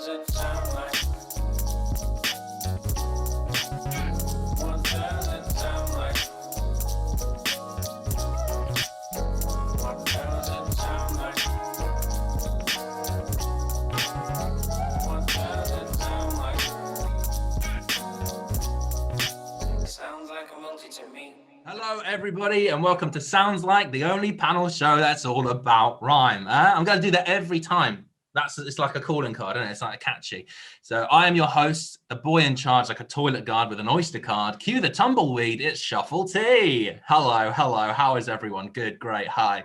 does it sound like? What does it sound like? What does it sound like? What does it sound like? Sounds like a multi to me. Hello, everybody, and welcome to Sounds Like, the only panel show that's all about rhyme. I'm going to do that every time. It's like a calling card, isn't it? It's like a catchy. So I am your host, the boy in charge, like a toilet guard with an Oyster card. Cue the tumbleweed. It's Shuffle T. Hello. How is everyone? Good, great. Hi.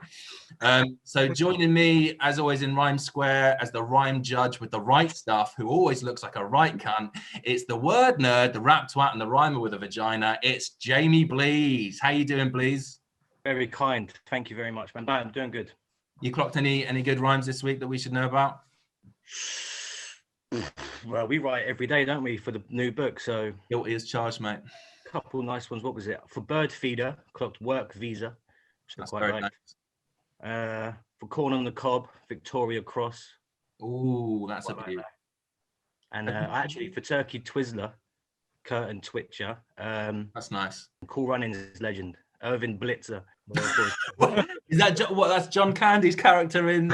So joining me, as always, in Rhyme Square as the rhyme judge with the right stuff, who always looks like a right cunt. It's the word nerd, the rap twat, and the rhymer with a vagina. It's Jamie Bleez. How you doing, Bleez? Very kind. Thank you very much, man. I'm doing good. You clocked any good rhymes this week that we should know about? Well, we write every day, don't we, for the new book? So Guilty as charged, mate. couple nice ones. What was it? For Bird Feeder, clocked Work Visa, which I That's quite very like. nice. For Corn on the Cob, Victoria Cross. Ooh, that's a Quite like beaut. that. And actually for Turkey Twizzler, Curtain Twitcher, That's nice. Cool Runnings legend, Irvin Blitzer. Is that that's John Candy's character in?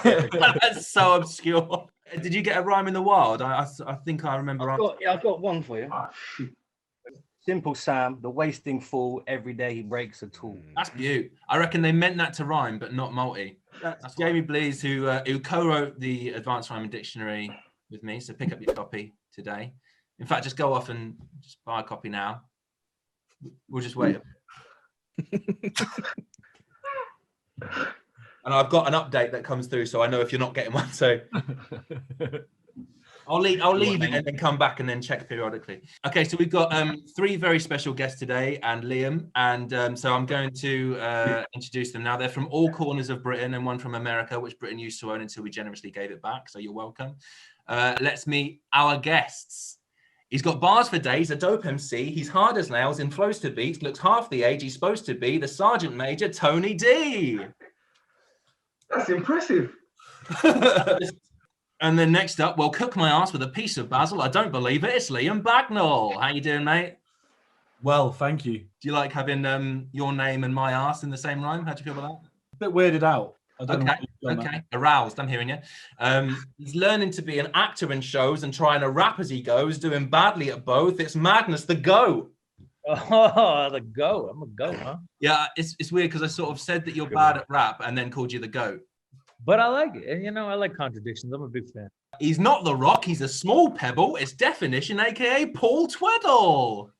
That's so obscure. Did you get a rhyme in the wild? I think I remember. I've got one for you. Simple Sam, the wasting fool, every day he breaks a tool. That's beaut. I reckon they meant that to rhyme, but not multi. That's Jamie Bleez, who co-wrote the Advanced Rhyming Dictionary with me. So pick up your copy today. In fact, just go off and just buy a copy now. We'll just wait. And I've got an update that comes through, so I know if you're not getting one. So I'll leave it and then come back and then check periodically. Okay, so we've got three very special guests today and Liam, and so I'm going to introduce them now. They're from all corners of Britain and one from America, which Britain used to own until we generously gave it back. So you're welcome. Let's meet our guests. He's got bars for days, a dope MC. He's hard as nails and flows to beats, looks half the age he's supposed to be. The Sergeant Major, Tony D. That's impressive. And then next up, well, cook my ass with a piece of basil. I don't believe it. It's Liam Bagnall. How you doing, mate? Well, thank you. Do you like having your name and my ass in the same rhyme? How do you feel about that? A bit weirded out. I don't know. Okay. Aroused. I'm hearing you. He's learning to be an actor in shows and trying to rap as he goes, doing badly at both. It's madness. The GOAT. Oh, the GOAT. I'm a GOAT, huh? Yeah, it's weird because I sort of said that you're bad at rap and then called you the GOAT. But I like it. And, I like contradictions. I'm a big fan. He's not the Rock. He's a small pebble. It's Deffinition, a.k.a. Paul Tweddle.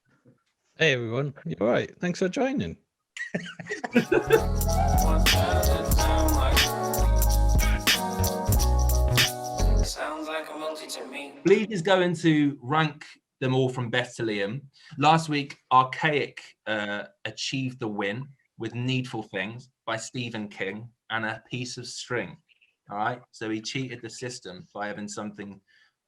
Hey, everyone. You all right? Thanks for joining. What does it sound like? Sounds like a multi to me. Bleed is going to rank them all from best to Liam. Last week, Archaic achieved the win with Needful Things by Stephen King and a piece of string. All right. So he cheated the system by having something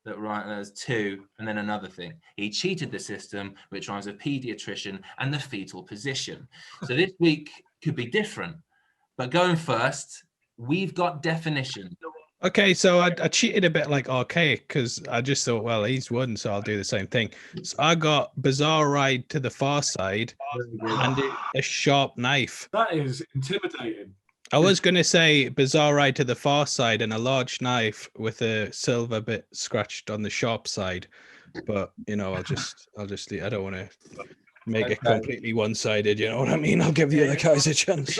that rhymes two and then another thing. He cheated the system, which rhymes with pediatrician and the fetal position. So this week could be different. But going first, we've got Definition. Okay, so I cheated a bit like Archaic because I just thought, well, he's won, so I'll do the same thing. So I got Bizarre Ride to the Far Side and a sharp knife. That is intimidating. I was going to say Bizarre Ride to the Far Side and a large knife with a silver bit scratched on the sharp side. But, I'll just I don't want to make it completely one-sided, you know what I mean? I'll give the other guys a chance.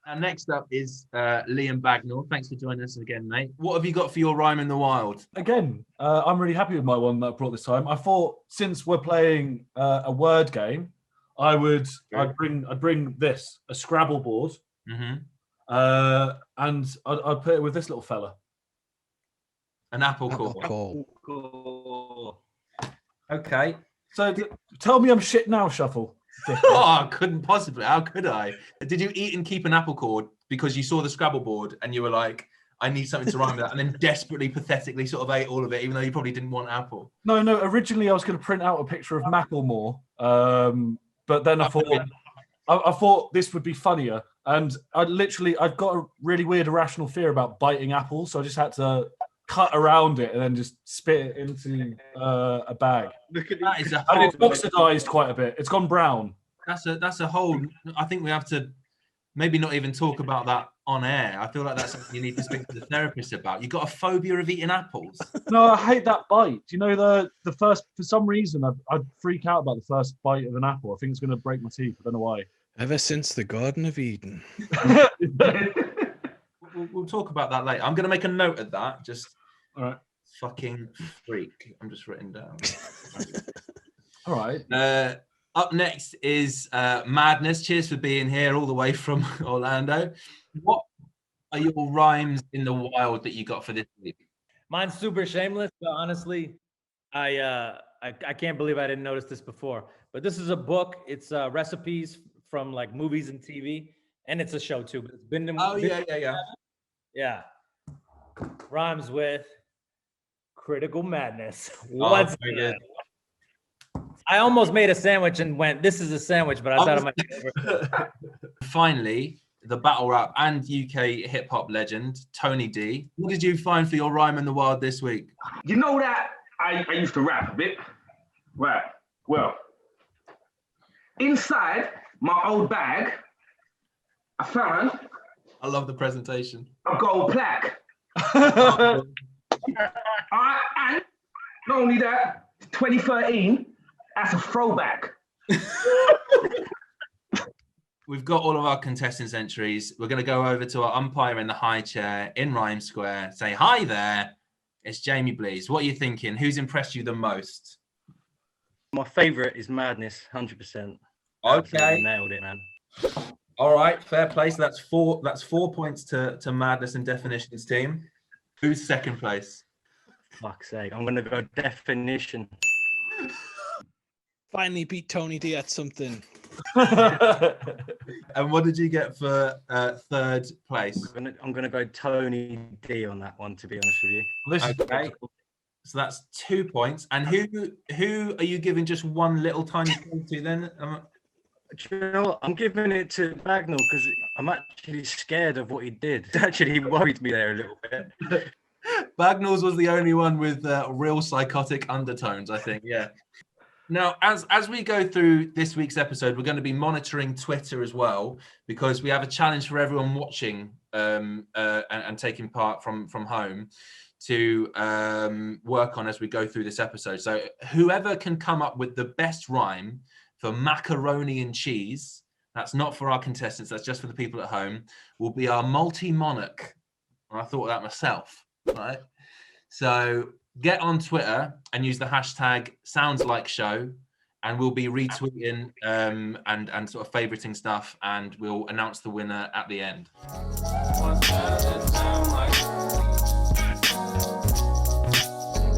And next up is Liam Bagnall. Thanks for joining us again, mate. What have you got for your rhyme in the wild? Again, I'm really happy with my one that I brought this time. I thought since we're playing a word game, I'd bring this, a Scrabble board, Mm-hmm. and I'd put it with this little fella. An apple core. Okay. So tell me I'm shit now, Shuffle. Oh, I couldn't possibly. How could I? Did you eat and keep an apple cord because you saw the Scrabble board and you were like, I need something to rhyme with that, and then desperately, pathetically sort of ate all of it, even though you probably didn't want apple? No. Originally, I was going to print out a picture of Macklemore, but then I thought this would be funnier, and I've got a really weird irrational fear about biting apples, so I just had to cut around it and then just spit it into a bag. Look at That is a And whole, it's oxidized quite a bit. It's gone brown. that's a whole. I think we have to maybe not even talk about that on air. I feel like that's something you need to speak to the therapist about. You got a phobia of eating apples. No, I hate that bite. You know, the first, for some reason, I'd freak out about the first bite of an apple. I think it's going to break my teeth. I don't know why. Ever since the Garden of Eden. We'll talk about that later. I'm going to make a note of that. Just All right. fucking freak. I'm just written down. All right. Up next is Madness. Cheers for being here all the way from Orlando. What are your rhymes in the wild that you got for this week? Mine's super shameless, but honestly, I can't believe I didn't notice this before. But this is a book. It's recipes from like movies and TV, and it's a show too. But it's been yeah. Rhymes with critical madness. What's very that? I almost made a sandwich and went, "This is a sandwich," but I thought it might be over. Finally, the battle rap and UK hip hop legend Tony D. What did you find for your rhyme in the wild this week? You know that I used to rap a bit. Right. Well, inside my old bag, I found I love the presentation. a gold plaque. And not only that, 2013, that's a throwback. We've got all of our contestants' entries. We're going to go over to our umpire in the high chair in Rhyme Square. Say hi there. It's Jamie Bleez. What are you thinking? Who's impressed you the most? My favourite is Madness, 100%. Okay. Nailed it, man. All right. Fair play. So that's 4 points to Madness and Definition's team. Who's second place? Fuck's sake. I'm going to go Definition. Finally beat Tony D at something. And what did you get for third place? I'm gonna go Tony D on that one, to be honest with you. This is Okay. So that's 2 points. And who are you giving just one little tiny point to then? Do you know what? I'm giving it to Bagnall because I'm actually scared of what he did. It actually worried me there a little bit. Bagnall's was the only one with real psychotic undertones, I think. Yeah. Now, as we go through this week's episode, we're going to be monitoring Twitter as well, because we have a challenge for everyone watching and taking part from home to work on as we go through this episode. So whoever can come up with the best rhyme for macaroni and cheese, that's not for our contestants, that's just for the people at home, will be our multi-monarch. And I thought of that myself, right? So get on Twitter and use the hashtag #SoundsLikeShow, and we'll be retweeting and sort of favoriting stuff, and we'll announce the winner at the end. What's that? It sound like.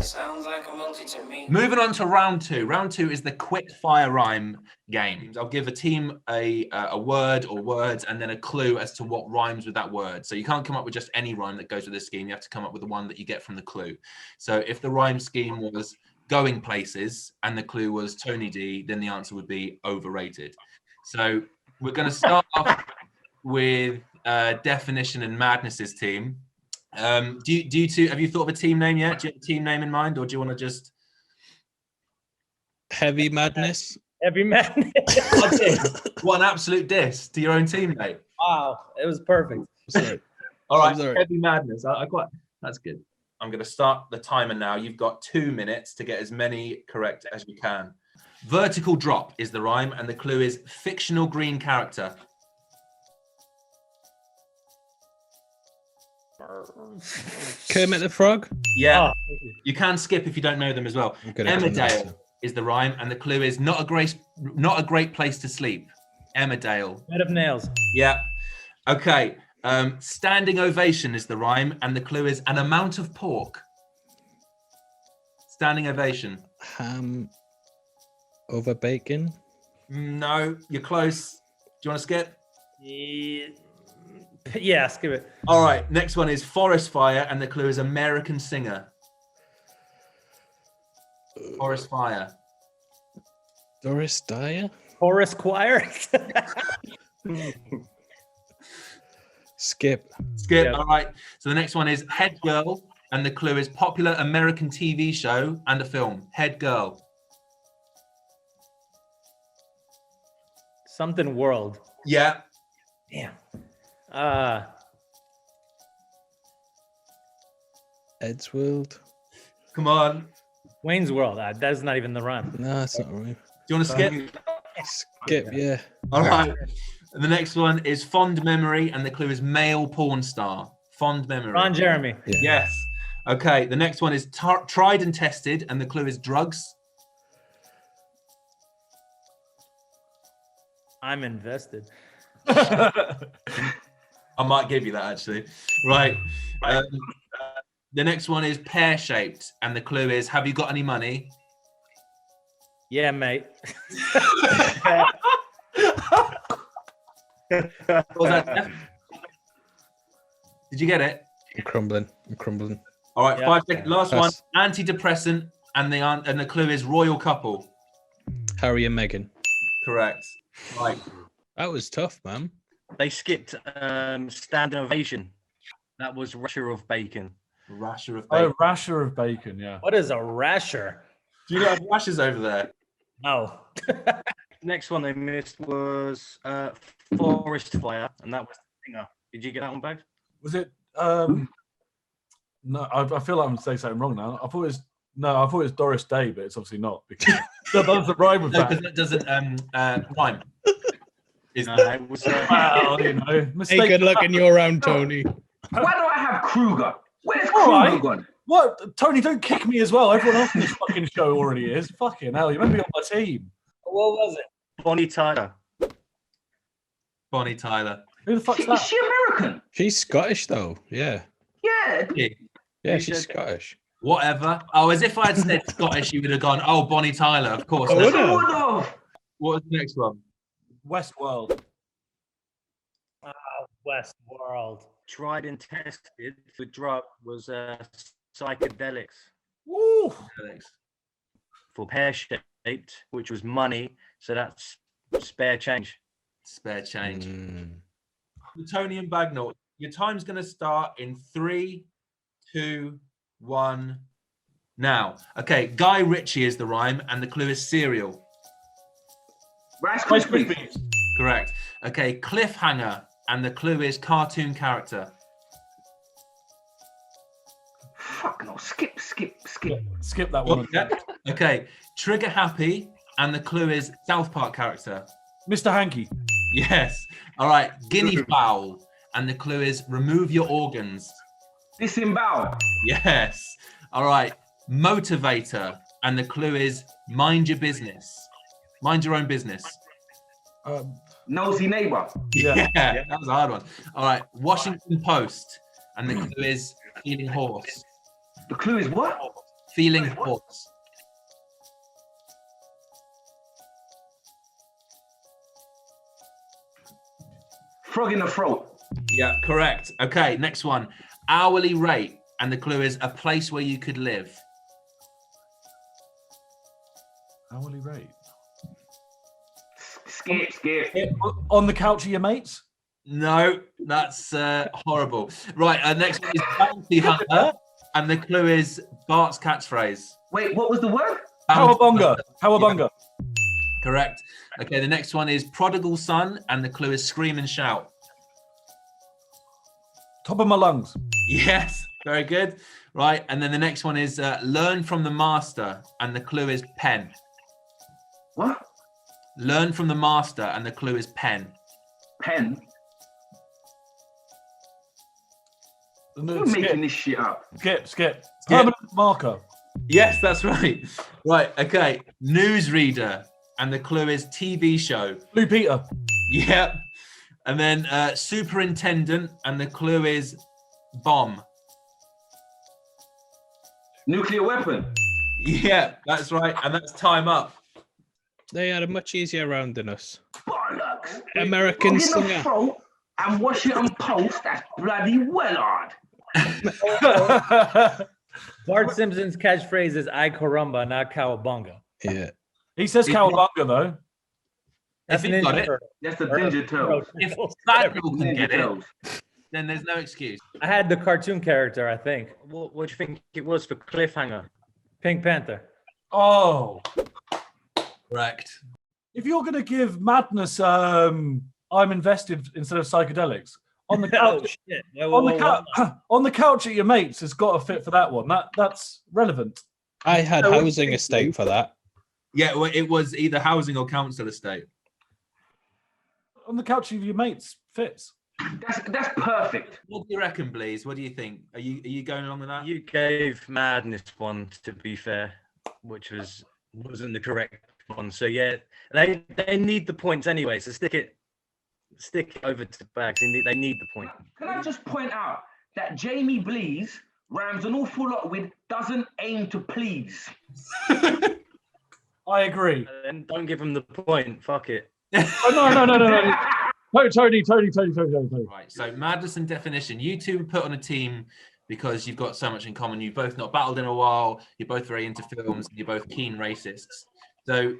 Sounds like a multi to me. Moving on to round two. Round two is the quick fire rhyme game. I'll give a team a word or words and then a clue as to what rhymes with that word. So you can't come up with just any rhyme that goes with this scheme. You have to come up with the one that you get from the clue. So if the rhyme scheme was going places and the clue was Tony D, then the answer would be overrated. So we're going to start off with Definition and Madness's team. Do you two, have you thought of a team name yet? Do you have a team name in mind, or do you want to just Heavy Madness? Heavy madness. what an absolute diss to your own teammate? Wow, it was perfect. Sorry. All right, Sorry. Heavy Madness. I quite, that's good. I'm going to start the timer now. You've got 2 minutes to get as many correct as you can. Vertical drop is the rhyme, and the clue is fictional green character. Kermit the Frog? Yeah, Oh, you can skip if you don't know them as well. I'm good at doing that. Emmerdale is the rhyme, and the clue is not a great place to sleep. Emmerdale. bed of nails. Yeah. Okay. Standing ovation is the rhyme, and the clue is an amount of pork. Standing ovation. Ham over bacon? No, you're close. Do you want to skip? Yeah, skip it. All right. Next one is forest fire, and the clue is American singer. Forest fire. Doris Dyer? Chorus choir. Skip. Skip. Yeah. All right. So the next one is head girl, and the clue is popular American TV show and a film. Head girl. Something world. Yeah. Damn. Ed's World. Come on. Wayne's World. That's not even the rhyme. No, it's not right. Do you want to skip? Skip, yeah. All right. And the next one is fond memory, and the clue is male porn star. Fond memory. Ron Jeremy. Yeah. Yes. Okay. The next one is tried and tested, and the clue is drugs. I'm invested. I might give you that actually. Right. The next one is pear-shaped, and the clue is have you got any money? Yeah, mate. What was that, Jeff? Did you get it? I'm crumbling. All right, Yeah. 5 seconds. Last one. Pass. Antidepressant, and the clue is royal couple. Harry and Meghan. Correct. Right. That was tough, man. They skipped standing ovation. That was rasher of bacon. Rasher of Oh, bacon. rasher of bacon, yeah. What is a rasher? Do you not have rashers over there? No. Next one they missed was forest fire, and that was the singer. Did you get that one, Bags? Was it? No, I feel like I'm saying something wrong now. I thought it was Doris Day, but it's obviously not because that doesn't rhyme with No, that. because that doesn't rhyme. Is It was Well, you know, Hey, mistake. good luck in your round, Tony. Why do I have Kruger? Where's All Kruger right. gone? What? Tony, don't kick me as well. Everyone else in this fucking show already is. Fucking hell, you meant to be on my team. What was it? Bonnie Tyler. Bonnie Tyler? Who the fuck's Is that? she American? She's Scottish, though. Yeah. Yeah. Yeah, You she's said- Scottish. Whatever. Oh, as if I had said Scottish, you would have gone, oh, Bonnie Tyler, of course. I That's- would've. Would've. What was the next one? Westworld. Westworld. Tried and tested. The drug was psychedelics. Woo! Alex. For pear-shaped, which was money. So that's spare change. Spare change. Mm. Tony and Bagnall, your time's going to start in 3, 2, 1. Now, okay, Guy Ritchie is the rhyme, and the clue is cereal. Rice Rice Krispies. Krispies. Correct. Okay, cliffhanger, and the clue is cartoon character. Fuck no. Skip. Skip that one. Yeah. Okay, trigger happy, and the clue is South Park character. Mr. Hankey. Yes. All right, guinea fowl, and the clue is remove your organs. Disembowel. Yes. All right, motivator, and the clue is mind your business. Mind your own business. Nosy neighbor. Yeah. That was a hard one. All right, Washington Post, and the clue is feeling horse. The clue is what? Feeling horse. Frog in the throat. Yeah, correct. Okay, next one. Hourly rate, and the clue is a place where you could live. Hourly rate. Skip. On the couch of your mates? No, that's horrible. Right, next one is bounty hunter, and the clue is Bart's catchphrase. Wait, what was the word? Cowabunga. Cowabunga. Correct. Okay, the next one is prodigal son, and the clue is scream and shout. Top of my lungs. Yes, very good. Right, and then the next one is learn from the master, and the clue is pen. What? Learn from the master, and the clue is pen. Pen. No, You're making this shit up. Skip. Permanent marker. Yes, that's right. Right, okay. Newsreader, and the clue is TV show. Blue Peter. Yep. And then superintendent, and the clue is bomb. Nuclear weapon. Yeah, that's right. And that's time up. They had a much easier round than us. Bollocks. American Frog in the singer. throat and wash it and post. That's bloody well hard. Bart Simpson's catchphrase is "I caramba," not cowabunga. Yeah. He says cowabunga though. That's If an you got Ninja it. Turtle. That's the Ninja Turtle. If Bagnall can Ninja get it, Turtles. then there's no excuse. I had the cartoon character, I think. What do you think it was for cliffhanger? Pink Panther. Oh, Correct. if you're gonna give madness, I'm invested instead of psychedelics on the Oh couch. shit! On the couch at your mates has got to fit for that one. That's relevant. I had housing estate for that. Yeah, well, it was either housing or council estate. On the couch of your mates fits. That's perfect. What do you reckon, Bleez? What do you think? Are you going along with that? You gave madness one, to be fair, which wasn't the correct one. So yeah, they need the points anyway. So stick it over to Bags. They need the point. Can I just point out that Jamie Bleez rhymes an awful lot with "doesn't aim to please." I agree. And don't give them the point. Fuck it. Oh, no. Tony. Right. So Madness and Definition, you two were put on a team because you've got so much in common. You've both not battled in a while. You're both very into films. And you're both keen racists. So,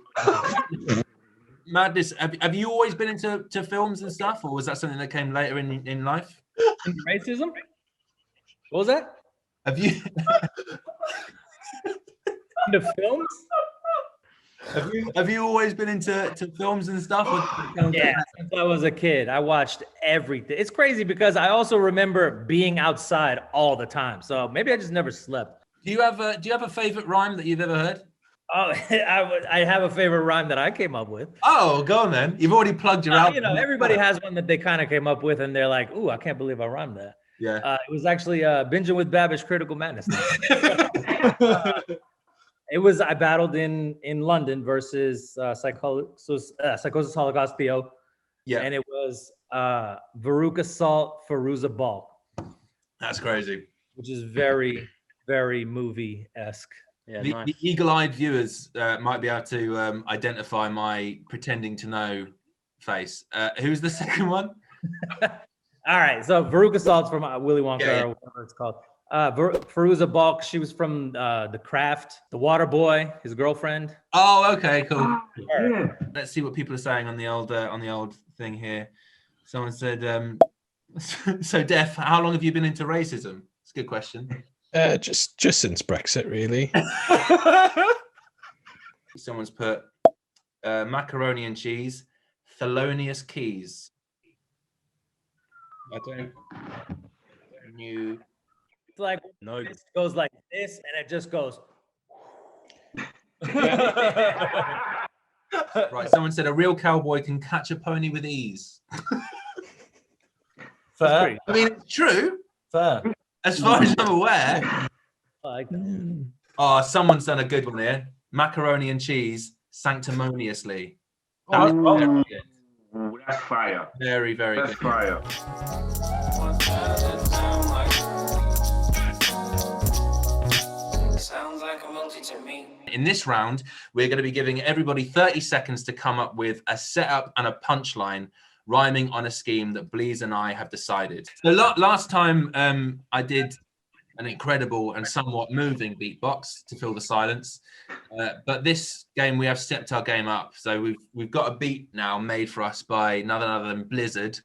Madness, have you always been into films and stuff, or was that something that came later in life? Racism? What was that? Have you? The films? Have you always been into films and stuff? Yeah, since I was a kid, I watched everything. It's crazy because I also remember being outside all the time. So maybe I just never slept. Do you have a favorite rhyme that you've ever heard? Oh, I have a favorite rhyme that I came up with. Oh, go on then. You've already plugged your album. You know, everybody has one that they kind of came up with, and they're like, "Ooh, I can't believe I rhymed that." Yeah. It was actually Binging with Babish Critical Madness. I battled in London versus Psychosis Holocaustio. Yeah. And it was Veruca Salt, Fairuza Balk. That's crazy. Which is very, very movie-esque. Yeah, The eagle-eyed viewers might be able to identify my pretending to know face. Who's the second one? All right, so Veruca Salt's from Willy Wonka, Yeah. or whatever it's called. Fairuza Balk, she was from The Craft, The Water Boy, his girlfriend. Oh, okay, cool. Yeah. Let's see what people are saying on the old thing here. Someone said, so Def, how long have you been into racism? It's a good question. Just since Brexit, really. Someone's put macaroni and cheese, Thelonious Keys. I don't knew. It's like No. it goes like this, and it just goes. Right, someone said a real cowboy can catch a pony with ease. Fair. I mean, it's true, Fair. as far as I'm aware. Like that. Oh, someone's done a good one here. Macaroni and cheese, sanctimoniously. Ooh, that's fire. Very, very That's good. fire. Sounds like a multi to me. In this round, we're going to be giving everybody 30 seconds to come up with a setup and a punchline rhyming on a scheme that Bleez and I have decided. So last time I did an incredible and somewhat moving beatbox to fill the silence. But this game, we have stepped our game up. So we've got a beat now made for us by none other than Blizzard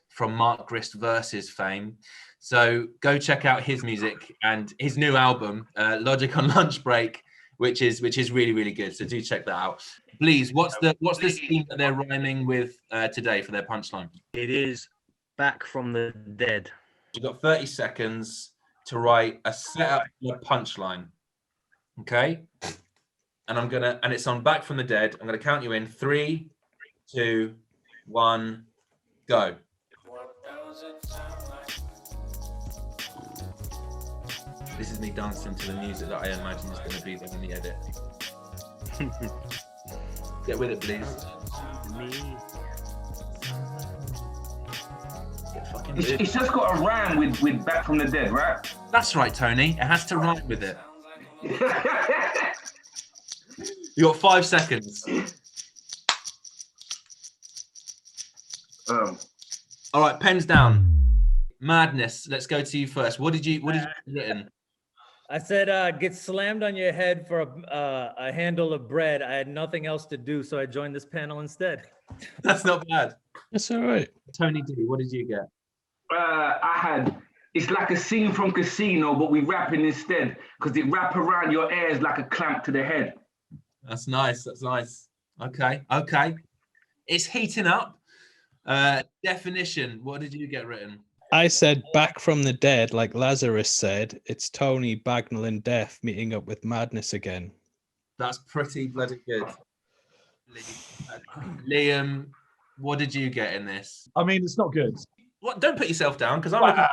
from Mark Grist Versus fame. So go check out his music and his new album, Logic on Lunch Break, which is really, really good. So do check that out. Please, what's the scheme that they're rhyming with today for their punchline? It is Back from the Dead. You've got 30 seconds to write a setup and a punchline. Okay? And it's on Back from the Dead. I'm gonna count you in 3, 2, 1, go. This is me dancing to the music that I imagine is going to be there in the edit. Get with it, please. Get fucking with it. It's just got a rhyme with Back from the Dead, right? That's right, Tony. It has to rhyme with it. You got 5 seconds. All right, pens down. Madness. Let's go to you first. What did you written? I said, get slammed on your head for a handle of bread. I had nothing else to do, so I joined this panel instead. That's not bad. That's all right. Tony D, what did you get? I had. It's like a scene from Casino, but we rapping instead because it wrap around your ears like a clamp to the head. That's nice. That's nice. Okay. Okay. It's heating up. Definition. What did you get written? I said back from the dead, like Lazarus said. It's Tony, Bagnall, and Death meeting up with madness again. That's pretty bloody good. Liam, what did you get in this? I mean, it's not good. What? Don't put yourself down because I'm looking.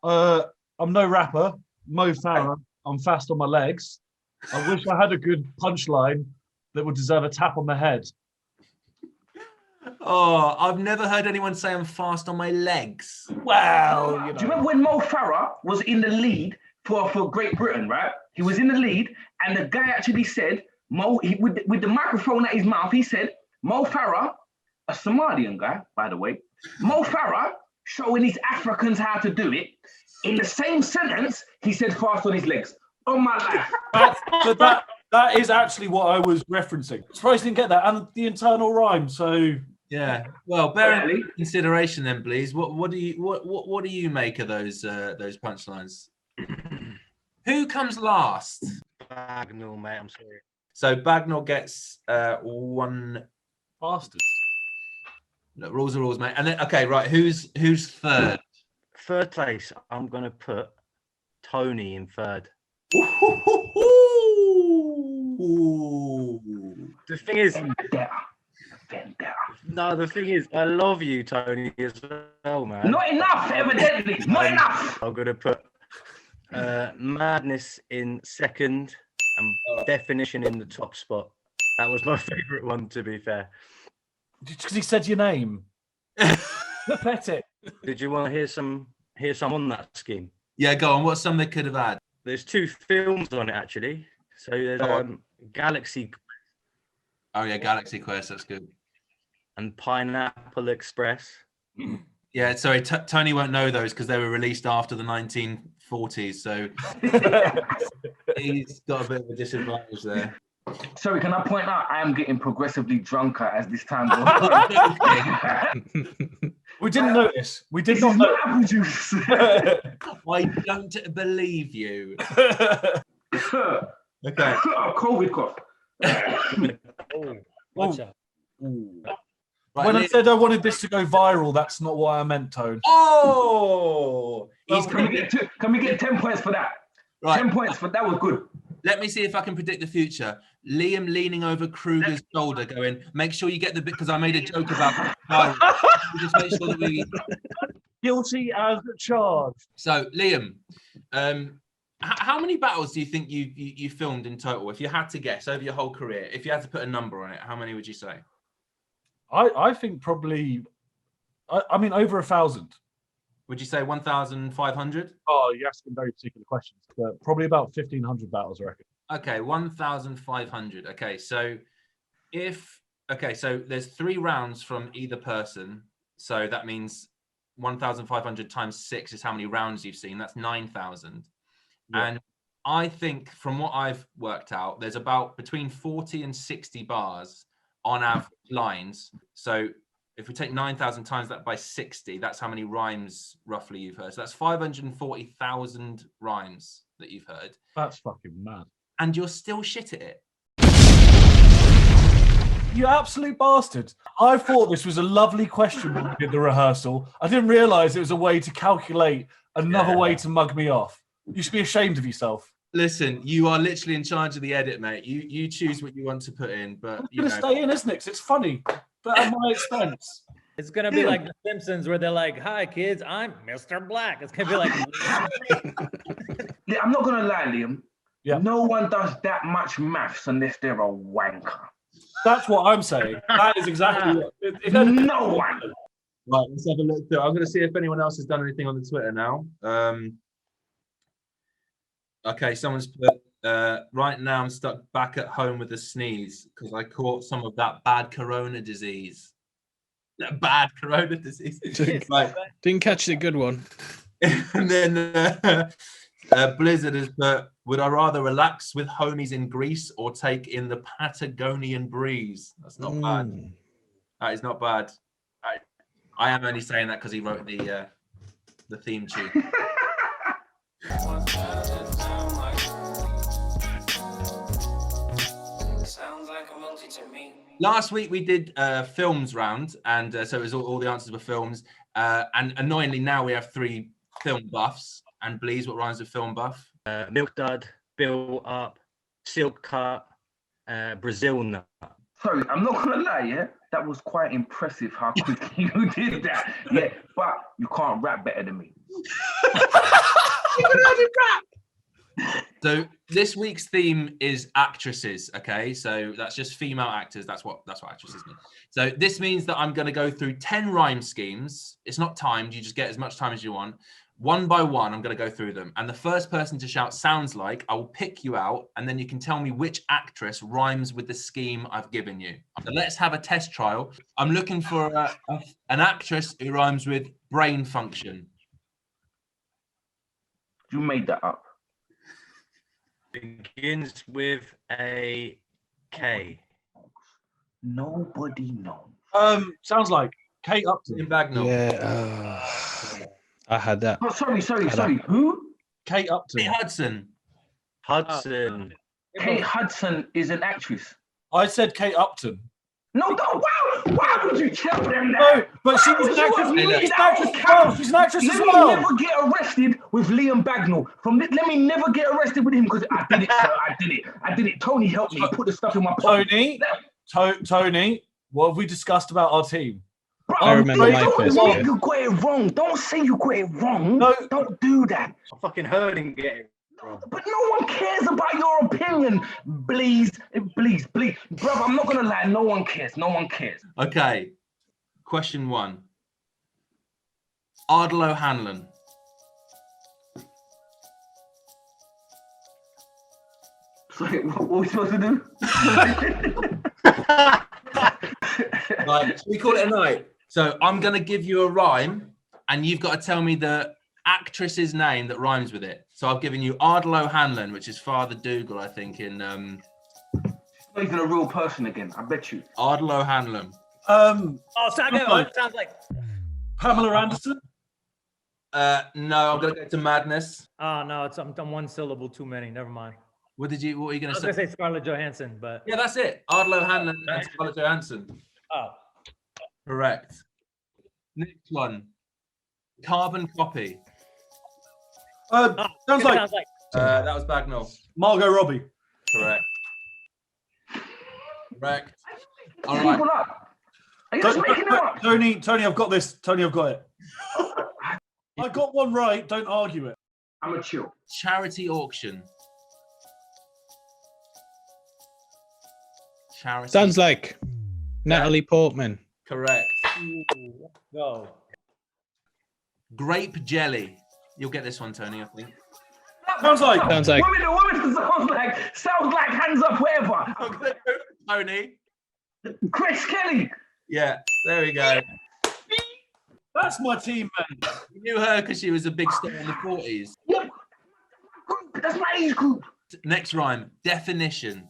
Well, I'm no rapper. Mo Farah. I'm fast on my legs. I wish I had a good punchline that would deserve a tap on the head. Oh, I've never heard anyone say I'm fast on my legs. Well, you Do you know. remember when Mo Farah was in the lead for Great Britain, right? He was in the lead, and the guy actually said, with the microphone at his mouth, he said, Mo Farah, a Somalian guy, by the way, Mo Farah showing these Africans how to do it. In the same sentence, he said fast on his legs. On my life. That is actually what I was referencing. Surprised you didn't get that, and the internal rhyme. So Yeah. Well, bear in consideration then, please. What do you make of those punchlines? Who comes last? Bagnall, mate. I'm sorry. So Bagnall gets one. bastards. Look, rules are rules, mate. And then okay, right. Who's third? Third place, I'm gonna put Tony in third. The thing is, no, the thing is, I love you, Tony, as well, man. Not enough, evidently. Not enough. I'm gonna put Madness in second and Definition in the top spot. That was my favourite one, to be fair. Because he said your name. Pathetic. Did you want to hear some on that scheme? Yeah, go on. What's some they could have had? There's 2 films on it actually. So there's Galaxy Oh yeah, Galaxy Quest. That's good. and Pineapple Express. Yeah, sorry, Tony won't know those because they were released after the 1940s, so he's got a bit of a disadvantage there. Sorry, can I point out I am getting progressively drunker as this time goes on. We didn't notice. We did This not is know. not apple juice. I don't believe you. Okay. Okay. COVID cough. Oh, watch out. Right, When I Liam. said I wanted this to go viral, that's not what I meant, Tone. Oh, he's Can we get 10 points for that? right. 10 points for that was good. Let me see if I can predict the future. Liam leaning over Kruger's shoulder, going, "Make sure you get the bit," because I made a joke about. Just make sure that we. Guilty as charged. So, Liam, how many battles do you think you filmed in total? If you had to guess over your whole career, if you had to put a number on it, how many would you say? I think probably. I mean, over 1,000. Would you say 1,500? Oh, you're asking very particular questions. But probably about 1,500 battles, I reckon. Okay, 1,500. Okay, so so there's 3 rounds from either person. So that means 1,500 times 6 is how many rounds you've seen. That's 9,000. Yeah. And I think from what I've worked out, there's about between 40 and 60 bars on average lines. So if we take 9,000 times that by 60, that's how many rhymes roughly you've heard. So that's 540,000 rhymes that you've heard. That's fucking mad. And you're still shit at it. You absolute bastard. I thought this was a lovely question when we did the rehearsal. I didn't realise it was a way to calculate another way to mug me off. You should be ashamed of yourself. Listen, you are literally in charge of the edit, mate. You choose what you want to put in, but It's going to stay in, isn't it? 'Cause it's funny, but at my expense. It's gonna be like The Simpsons, where they're like, "Hi, kids, I'm Mr. Black." It's gonna be like, Yeah, I'm not gonna lie, Liam. Yeah. No one does that much maths unless they're a wanker. That's what I'm saying. That is exactly what. If anything, No one. right, let's have a look. I'm going to see if anyone else has done anything on the Twitter now. Okay, someone's put, right now I'm stuck back at home with a sneeze because I caught some of that bad corona disease. That bad corona disease. Right. Didn't catch the good one. And then Blizzard has put, would I rather relax with homies in Greece or take in the Patagonian breeze? That's not bad. That is not bad. I am only saying that because he wrote the theme tune. What's that sound like? Sounds like a multi to me. Last week we did films round, and so it was all the answers were films. And annoyingly, now we have 3 film buffs. And Bleez, what rhymes with film buff? Milk Dud, Built Up, Silk Cut, Brazil Nut. Sorry, I'm not gonna lie, yeah. That was quite impressive how quickly you did that. Yeah, but you can't rap better than me. So this week's theme is actresses. Okay, so that's just female actors. That's what actresses mean. So this means that I'm going to go through 10 rhyme schemes. It's not timed. You just get as much time as you want. One by one, I'm going to go through them. And the first person to shout sounds like, I will pick you out, and then you can tell me which actress rhymes with the scheme I've given you. So let's have a test trial. I'm looking for an actress who rhymes with brain function. You made that up. Begins with a K. Nobody knows. Sounds like Kate Upton. Liam Bagnall. Yeah. I had that. Oh, sorry. Who? Kate Upton. Kate Hudson. Hudson. Kate Hudson is an actress. I said Kate Upton. No, why would you tell them that? No, but she was an actress. She's an actress as well. She's an actress as Let me well. never get arrested with Liam Bagnall. Let me never get arrested with him because I did it, sir. I did it. Tony helped me. He put the stuff in my pocket. Tony, what have we discussed about our team? Bro, I remember my don't first say one. you got it wrong. Don't say you got it wrong. No. Don't do that. I fucking heard him get it wrong. But no one cares about your opinion. Please. Bro, I'm not going to lie. No one cares. Okay. Question 1. Ardal O'Hanlon. Sorry, what are we supposed to do? Right, should we call it a night? So I'm going to give you a rhyme, and you've got to tell me the actress's name that rhymes with it. So I've given you Ardal O'Hanlon, which is Father Dougal, I think, in... Not even a real person again, I bet you. Ardal O'Hanlon. Oh, sounds like. Pamela Anderson. No, I'm going to go to Madness. Oh no, I'm one syllable too many. Never mind. What are you going I to was say? gonna say Scarlett Johansson, but Yeah, that's it. Ardal O'Hanlon and Scarlett Johansson. oh, Correct. Next one. Carbon Copy. Sounds like sounds like. That was Bagnall. Margot Robbie. Correct. All right. People up. Are you just making it up? Tony, I've got this. Tony, I've got it. I got one right. Don't argue it. I'm a chill. Charity auction. Charity. Sounds like Natalie Portman. Correct. Go. Grape jelly. You'll get this one, Tony, I think. Sounds like. Sounds like. Women sounds like hands up, whatever. I'm gonna go with Tony. Chris Kelly. Yeah, there we go. That's my team, mate. You knew her because she was a big star in the 40s. Yep. That's my age group. Next rhyme. Definition.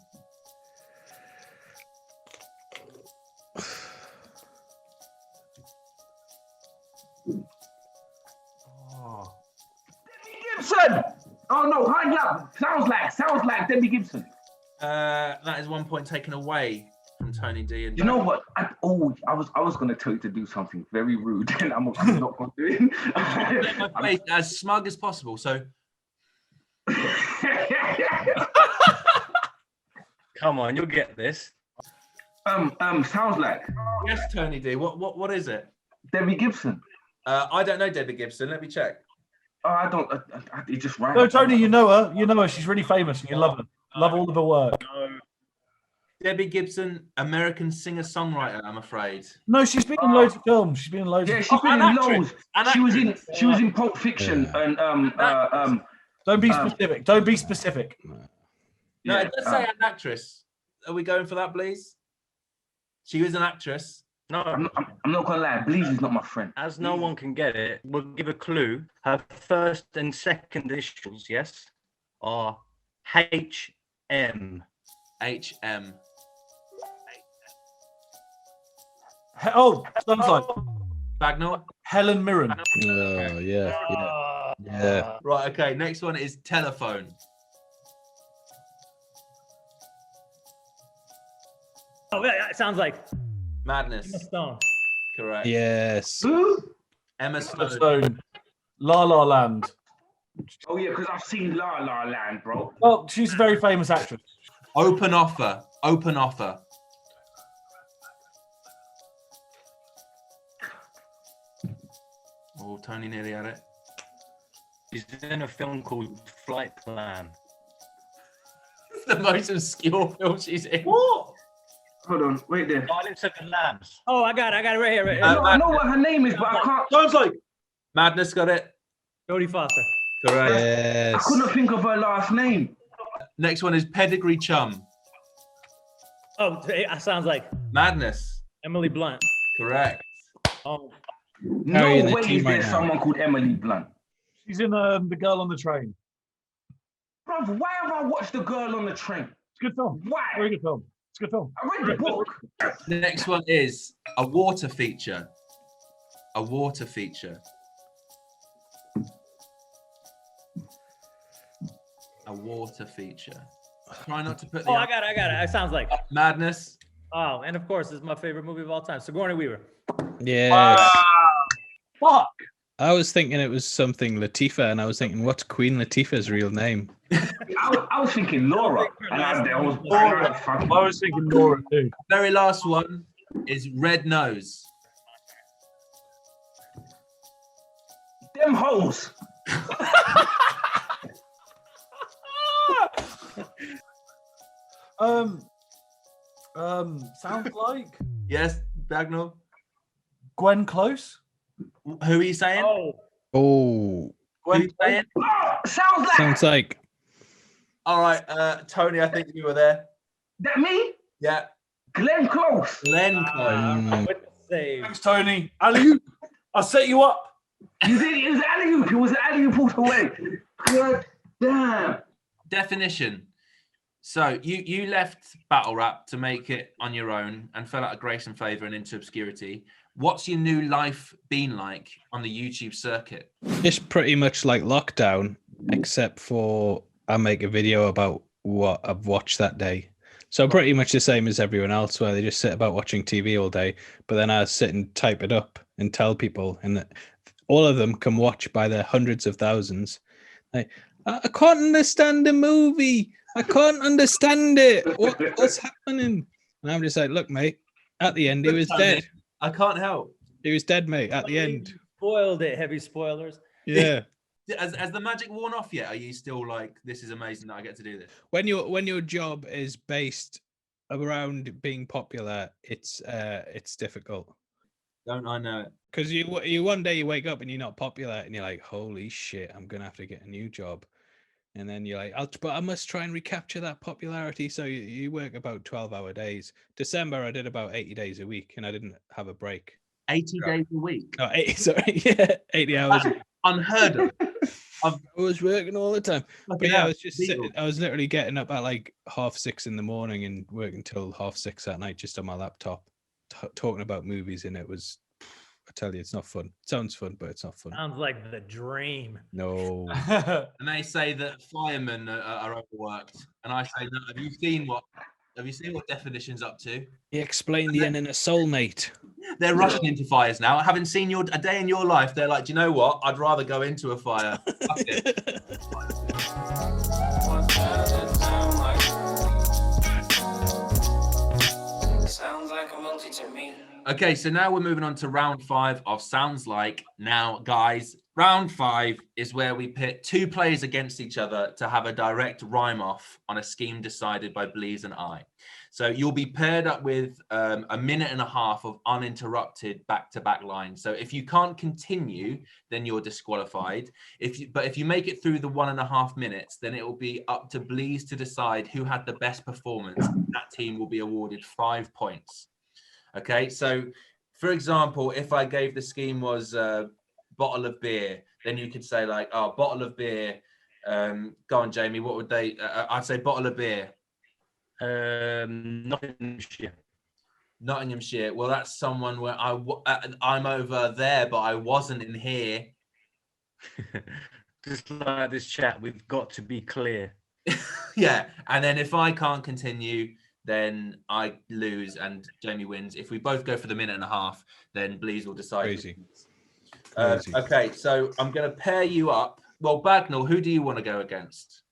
Gibson. Oh no, hang up. Sounds like Debbie Gibson. That is 1 point taken away from Tony D. And You know what? I was gonna tell you to do something very rude, and I'm not gonna do it. my face as smug as possible. So Come on, you'll get this. Sounds like yes, Tony D. What is it? Debbie Gibson. I don't know Debbie Gibson. Let me check. Oh, I don't. It just ran. No, Tony, you know her. You know her. She's really famous, and you love her. Love all of her work. Debbie Gibson, American singer-songwriter, I'm afraid. No, she's been in loads of films. She's been in loads. Yeah, of... she's been an in actress. loads. She was in Pulp Fiction and Don't be specific. Don't be specific. No, it does say an actress. Are we going for that, please? She was an actress. No, I'm not gonna lie. Bleez is not my friend. as no one can get it, we'll give a clue. Her first and second initials, yes, are HM. HM. Oh, sounds like. Bagnall? Helen Mirren. Oh yeah, yeah, yeah. Right, okay. Next one is telephone. Oh, yeah, it sounds like Madness. Emma Stone. Correct. Yes. Who? Emma Stone. Stone. La La Land. Oh yeah, because I've seen La La Land, bro. Well, she's a very famous actress. Open offer. Open offer. Oh, Tony nearly had it. He's in a film called Flight Plan. It's the most obscure film she's in. What? Hold on, wait there. Silence of the Lambs. Oh, I got it right here. Right here. I know what her name is, but I can't. Sounds like Madness got it. Jodie Foster. Correct. I Yes. couldn't think of her last name. Next one is pedigree chum. Oh, it sounds like Madness. Emily Blunt. Correct. Oh, No How are you in the way team is there right now? someone called Emily Blunt. she's in The Girl on the Train. Bruv, why have I watched The Girl on the Train? It's a good film. Why? Very good film. It's a good film. I read the book. Next one is a water feature. A water feature. A water feature. Try not to put the I got it. It sounds like. Madness. Oh, and of course, this is my favorite movie of all time, Sigourney Weaver. Yes. Fuck. I was thinking it was something Latifah, and I was thinking, what's Queen Latifah's real name? I was thinking Laura. And I was Laura. fucking. I was thinking Nora too. Very last one is red nose. Them hoes. Sounds like Yes, Bagnall. Gwen Close. Who are you saying? Oh, Oh, Who are you saying? Oh, sounds like sounds like All right, Tony, I think you were there. that me? Yeah, Glenn Close. Glenn Close. with the save. Thanks, Tony. Alley-oop. I'll set you up. You did it. It was alley-oop. It was alley-oop all the way. God damn. Definition. So you left battle rap to make it on your own and fell out of grace and favor and into obscurity. What's your new life been like on the YouTube circuit? it's pretty much like lockdown, except for I make a video about what I've watched that day. So pretty much the same as everyone else, where they just sit about watching TV all day, but then I sit and type it up and tell people, and that all of them can watch by their hundreds of thousands. Like, I can't understand the movie. I can't understand it. What's happening? And I'm just like, look, mate, at the end, he was dead. I can't help. He was dead, mate, at the end. Spoiled it. Heavy spoilers. Yeah. Has the magic worn off yet? Are you still like, this is amazing that I get to do this? When your job is based around being popular, it's difficult. Don't I know it? Because you one day you wake up and you're not popular and you're like, holy shit, I'm gonna have to get a new job. And then you're like, but I must try and recapture that popularity. So you work about 12-hour days. December, I did about 80 days a week and I didn't have a break. 80 days a week. No, 80, sorry, yeah, 80 hours. Unheard of. I was working all the time. But yeah, I was just Beatles. sitting, I was literally getting up at like 6:30 in the morning and working till 6:30 at night just on my laptop, talking about movies. And it was, I tell you, it's not fun. It sounds fun, but it's not fun. Sounds like the dream. No. And they say that firemen are overworked. And I say, no, have you seen what Definition's up to? He explained the end in a soulmate. They're rushing into fires now. Having seen a day in your life, they're like, do you know what? I'd rather go into a fire. Fuck it. What does it sound like? Sounds like a multi to me. Okay, so now we're moving on to round 5 of Sounds Like. Now, guys, round 5 is where we pit 2 players against each other to have a direct rhyme off on a scheme decided by Bleez and I. So you'll be paired up with a minute and a half of uninterrupted back-to-back lines. So if you can't continue, then you're disqualified. But if you make it through the 1.5 minutes, then it will be up to Bleez to decide who had the best performance. That team will be awarded 5 points. Okay, so for example, if I gave the scheme was bottle of beer, then you could say like, oh, bottle of beer. Go on, Jamie, what would they? I'd say bottle of beer. Nottinghamshire. Nottinghamshire. Well, that's someone where I'm over there, but I wasn't in here. Just like this chat, we've got to be clear. Yeah, and then if I can't continue, then I lose and Jamie wins. If we both go for the minute and a half, then Bleez will decide. Crazy. Okay, so I'm going to pair you up. Well, Bagnall, who do you want to go against?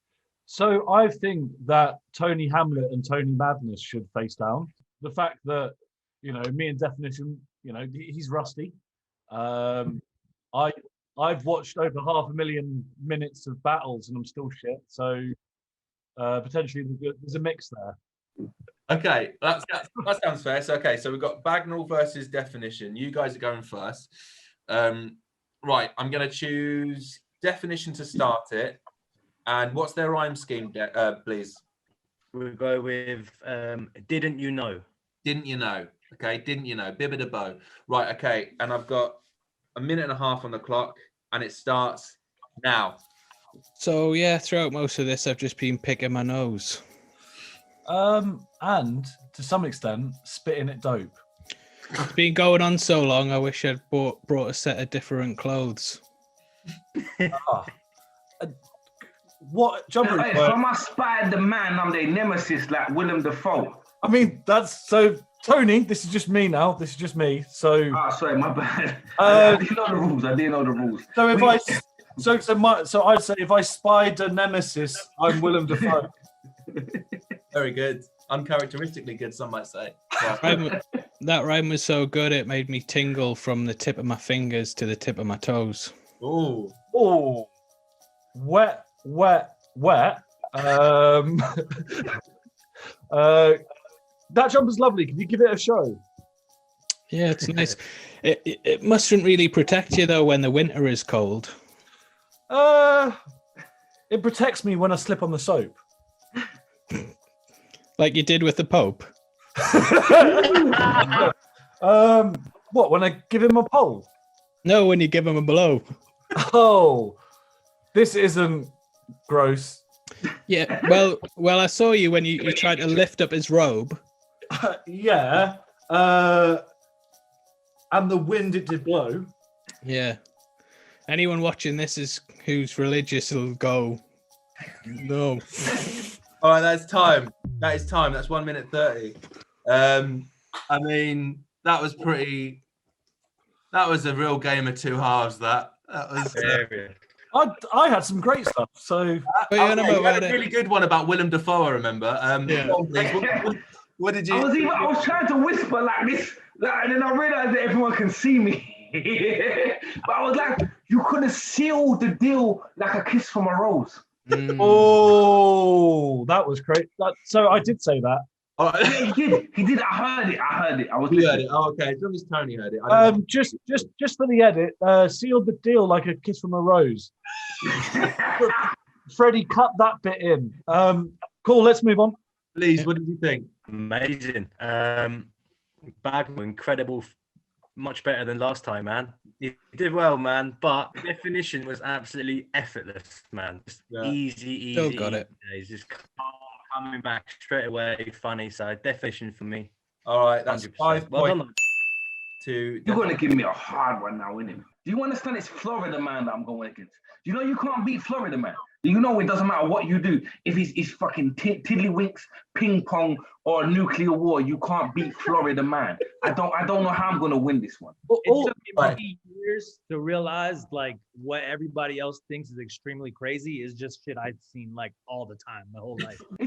So I think that Tony Hamlet and Tony Madness should face down. The fact that, me and Definition, he's rusty. I've watched over 500,000 minutes of battles and I'm still shit. So potentially there's a mix there. Okay, that sounds fair. So we've got Bagnall versus Definition. You guys are going first. Right, I'm going to choose Definition to start it. And what's their rhyme scheme, please? We'll go with Didn't You Know? Didn't you know? Okay, didn't you know? Bibba da bow. Right, okay. And I've got a minute and a half on the clock, and it starts now. So yeah, throughout most of this, I've just been picking my nose. And to some extent, spitting it dope. It's been going on so long, I wish I'd brought a set of different clothes. What jumper? Hey, from I spied the man, I'm their nemesis, like Willem Dafoe. I mean, that's so. Tony, this is just me now. This is just me. So. Sorry, my bad. I didn't know the rules. So if so I'd say if I spied a nemesis, I'm Willem Dafoe. Very good. Uncharacteristically good, some might say. That rhyme was so good, it made me tingle from the tip of my fingers to the tip of my toes. Ooh. Oh, wet. That jumper's lovely. Can you give it a show? Yeah, it's nice. It mustn't really protect you though when the winter is cold. It protects me when I slip on the soap. Like you did with the Pope. What, when I give him a pole? No, when you give him a blow. Oh, this isn't gross. Yeah, well, I saw you when you tried to lift up his robe. Yeah. And the wind it did blow. Yeah. Anyone watching this who's religious will go, no. All right, that's time. That is time. That's 1 minute 30. I mean, that was a real game of two halves. That was. I had some great stuff. So You had a really good one about Willem Dafoe. I remember. Yeah. What did you? I was trying to whisper like this, and then I realized that everyone can see me. But I was like, you could have sealed the deal like a kiss from a rose. Oh, that was great. So I did say that. Oh, Yeah, he did. I heard it. I was you listening. heard it. Oh, okay. As long as Tony heard it. Just for the edit, sealed the deal like a kiss from a rose. Freddie, cut that bit in. Cool. Let's move on. Please, what did you think? Amazing. Bagnall, incredible. Much better than last time, man. You did well, man. But Definition was absolutely effortless, man. Just easy. Still got it. He's just coming back straight away. Funny. So Definition for me. All right, that's 100%. 5 Well points done. to. You're going to give me a hard one now, innit? Do you understand it's Florida man that I'm going against? You know you can't beat Florida man. You know it doesn't matter what you do. If it's fucking tiddlywinks, ping pong, or nuclear war, you can't beat Florida man. I don't know how I'm going to win this one. It took me many years to realize like what everybody else thinks is extremely crazy is just shit I've seen like all the time, my whole life. Hey,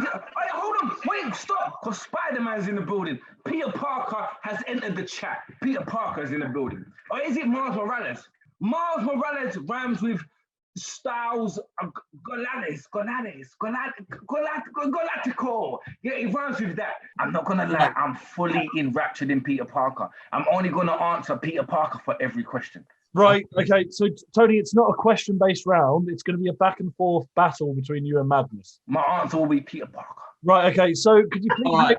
hold on, wait, stop, because Spider-Man's in the building. Peter Parker has entered the chat. Peter Parker's in the building. Or is it Miles Morales? Miles Morales rhymes with Styles Galactical. Yeah, he rhymes with that. I'm not gonna lie, I'm fully enraptured in Peter Parker. I'm only gonna answer Peter Parker for every question. Right. Okay. So Tony, it's not a question-based round. It's going to be a back-and-forth battle between you and Madness. My answer will be Peter Parker. Right. Okay. So could you please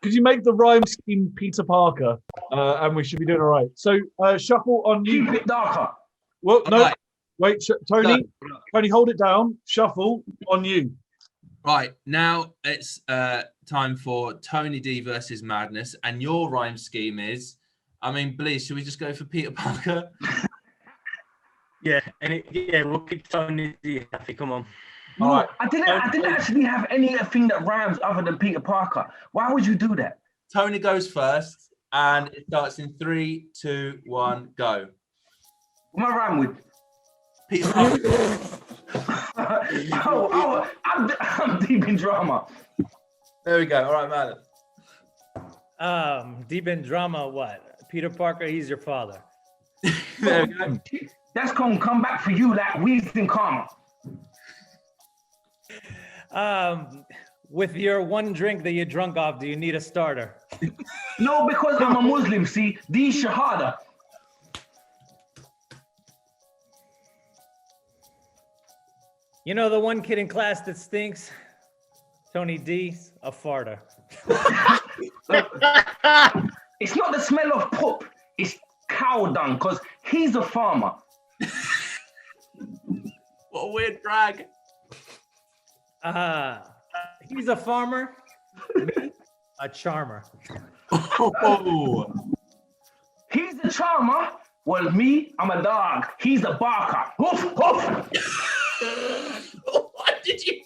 could you make the rhyme scheme Peter Parker, and we should be doing all right. So shuffle on you. Keep it darker. Well, no. Wait, Tony. Tony, hold it down. Shuffle on you. Right, now it's time for Tony D versus Madness, and your rhyme scheme is, I mean, Bleez, should we just go for Peter Parker? Yeah, we'll keep Tony D happy. Come on. No, All right. I didn't actually have anything that rhymes other than Peter Parker. Why would you do that? Tony goes first, and it starts in 3, 2, 1, go. What am I rhyme with? Peter Parker. I'm deep in drama. There we go. All right, man. Deep in drama, what? Peter Parker, he's your father. There we go. That's gonna come back for you like weeds in karma. With your one drink that you're drunk off, do you need a starter? No, because I'm a Muslim, see, these shahada. You know the one kid in class that stinks? Tony D's a farter. It's not the smell of poop, it's cow dung, because he's a farmer. What a weird drag. He's a farmer, me, a charmer. Oh. He's a charmer. Well, me, I'm a dog. He's a barker. Hoof, hoof. What did you?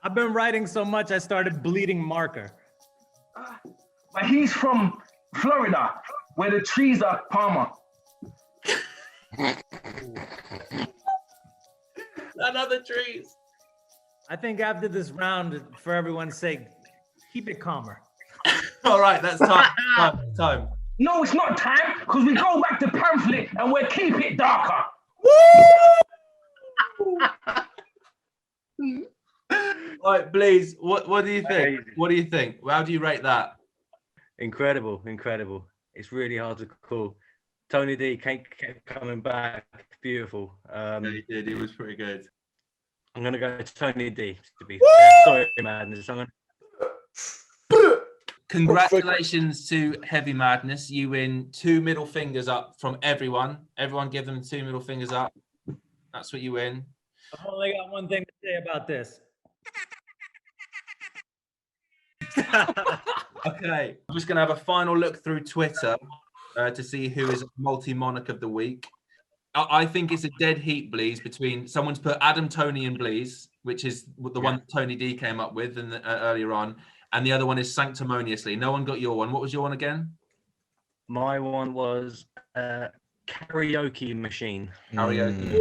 I've been writing so much, I started bleeding marker. But he's from Florida, where the trees are palmer. Another trees. I think after this round, for everyone's sake, keep it calmer. All right, that's time. Time. No, it's not time, because we go back to pamphlet and we'll keep it darker. All right, Bleez, what do you think? Crazy. What do you think? How do you rate that? Incredible. It's really hard to call. Tony D kept coming back. Beautiful. Yeah, he did. He was pretty good. I'm gonna go Tony D to be fair. Sorry, Madness. Congratulations to Heavy Madness. You win 2 middle fingers up from everyone. Everyone give them 2 middle fingers up. That's what you win. I've only got one thing to say about this. Okay, I'm just going to have a final look through Twitter to see who is multi-monarch of the week. I think it's a dead heat, Bleez, between someone's put Adam, Tony, and Bleez, which is the one that Tony D came up with earlier on, and the other one is Sanctimoniously. No one got your one. What was your one again? My one was karaoke machine. Karaoke.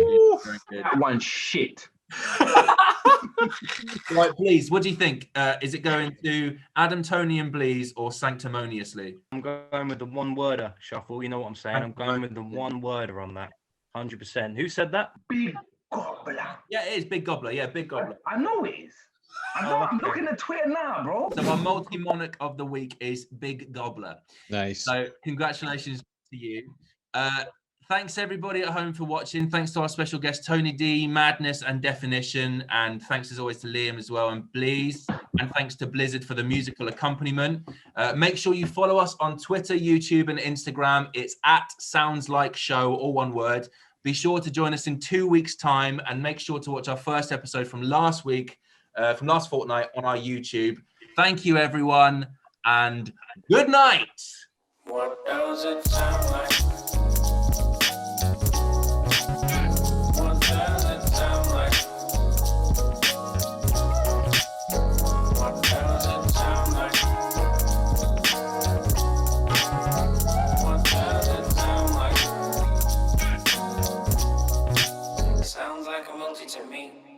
Very good. That one's shit. Right, Bleez, what do you think? Is it going to Adam, Tony, and Bleez or Sanctimoniously? I'm going with the one-worder shuffle. You know what I'm saying? I'm going with the one-worder on that. 100%. Who said that? Big gobbler. Yeah, it is Big Gobbler. Yeah, Big Gobbler. I know it is. I know. I'm looking at Twitter now, bro. So our multi-monarch of the week is Big Gobbler. Nice. So congratulations to you. Thanks everybody at home for watching. Thanks to our special guests, Tony D, Madness, and Definition. And thanks as always to Liam as well, and Bleez. And thanks to Blizzard for the musical accompaniment. Make sure you follow us on Twitter, YouTube, and Instagram. It's at Sounds Like Show, all one word. Be sure to join us in 2 weeks' time, and make sure to watch our first episode from last week, from last fortnight on our YouTube. Thank you, everyone, and good night. What does it sound like? What does it sound like? What does it sound like? What does it sound like? Sounds like a multi to me.